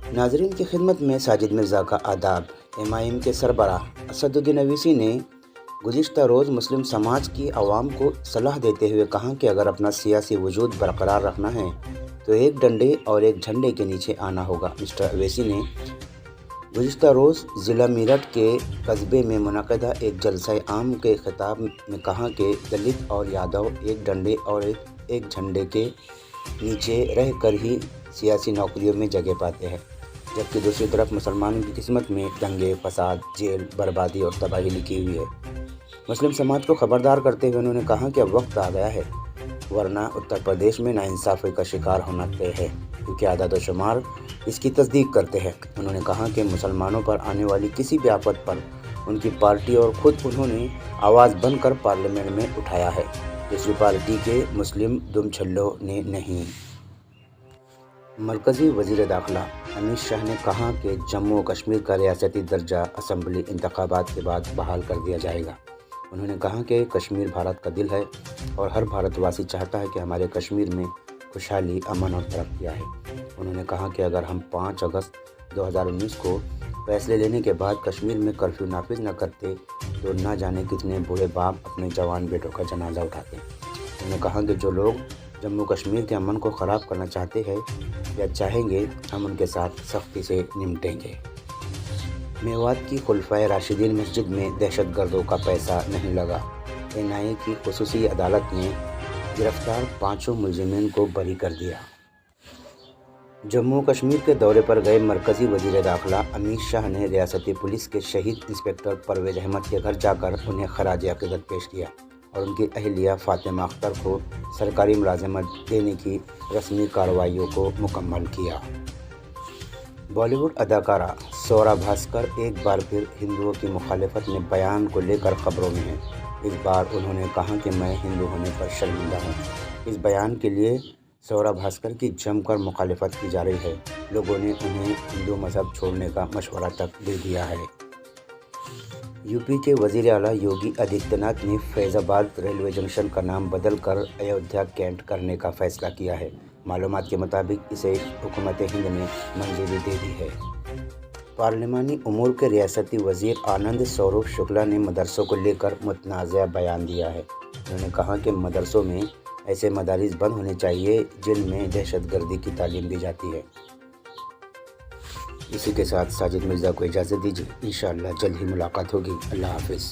नाजरीन की खिदमत में साजिद मिर्ज़ा का आदाब। MIM के सरबराह असदुद्दीन अवीसी ने गुज़िश्ता रोज़ मुस्लिम समाज की आवाम को सलाह देते हुए कहा कि अगर अपना सियासी वजूद बरकरार रखना है तो एक डंडे और एक झंडे के नीचे आना होगा। मिस्टर अवीसी ने गुज़िश्ता रोज़ ज़िला मेरठ के कस्बे में मुनक़दा एक जलसा आम के खिताब में कहा कि दलित और यादव एक डंडे और एक झंडे के नीचे रह कर ही सियासी नौकरियों में जगह पाते हैं, जबकि दूसरी तरफ मुसलमानों की किस्मत में दंगे, फसाद, जेल, बर्बादी और तबाही लिखी हुई है। मुस्लिम समाज को खबरदार करते हुए उन्होंने कहा कि अब वक्त आ गया है, वरना उत्तर प्रदेश में नाइंसाफ़ी का शिकार होना तय है, क्योंकि आदाद व शुमार इसकी तस्दीक करते हैं। उन्होंने कहा कि मुसलमानों पर आने वाली किसी भी आफत पर उनकी पार्टी और ख़ुद उन्होंने आवाज़ बनकर पार्लियामेंट में उठाया है, दूसरी पार्टी के मुस्लिम दुमछल्लों ने नहीं। मरकज़ी वज़ीर दाखिला अमित शाह ने कहा कि जम्मू और कश्मीर का रियासती दर्जा असम्बली इंतखाबात के बाद बहाल कर दिया जाएगा। उन्होंने कहा कि कश्मीर भारत का दिल है और हर भारतवासी चाहता है कि हमारे कश्मीर में खुशहाली, अमन और तरक्की आए। उन्होंने कहा कि अगर हम 5 अगस्त 2019 को फैसले लेने के बाद कश्मीर में कर्फ्यू नाफिज न करते तो न जाने कितने बूढ़े बाप अपने जवान बेटों का जनाजा उठाते। उन्होंने कहा कि जो लोग जम्मू कश्मीर के अमन को ख़राब करना चाहते हैं या चाहेंगे, हम उनके साथ सख्ती से निपटेंगे। मेवात की खुलफाए राशिदीन मस्जिद में दहशतगर्दों का पैसा नहीं लगा। NIA की खुसूसी अदालत ने गिरफ्तार 5 मुलजिमीन को बरी कर दिया। जम्मू कश्मीर के दौरे पर गए मरकज़ी वज़ीर दाखिला अमित शाह ने रियासती पुलिस के शहीद इंस्पेक्टर परवेज़ अहमद के घर जाकर उन्हें खराज अक़ीदत पेश किया और उनकी अहलिया फ़ातिमा अख्तर को सरकारी मुलाज़मत देने की रस्मी कार्रवाइयों को मुकम्मल किया। बॉलीवुड अदाकारा स्वरा भास्कर एक बार फिर हिंदुओं की मुखालिफत में बयान को लेकर खबरों में हैं। इस बार उन्होंने कहा कि मैं हिंदू होने पर शर्मिंदा हूँ। इस बयान के लिए स्वरा भास्कर की जमकर मुखालिफत की जा रही है। लोगों ने उन्हें हिंदू मज़हब छोड़ने का मशवरा तक दे दिया है। यूपी के वज़ीर आला योगी आदित्यनाथ ने फैज़ाबाद रेलवे जंक्शन का नाम बदलकर अयोध्या कैंट करने का फैसला किया है। मालूमात के मुताबिक इसे हुकूमत हिंद ने मंजूरी दे दी है। पार्लिमानी उमूर के रियासती वज़ीर आनंद स्वरूप शुक्ला ने मदरसों को लेकर मुतनाज़ा बयान दिया है। उन्होंने कहा कि मदरसों में ऐसे मदारिस बंद होने चाहिए जिनमें दहशतगर्दी की तालीम दी जाती है। इसी के साथ साजिद मिर्ज़ा को इजाज़त दीजिए। इंशाअल्लाह जल्द ही मुलाकात होगी। अल्लाह हाफ़िज़।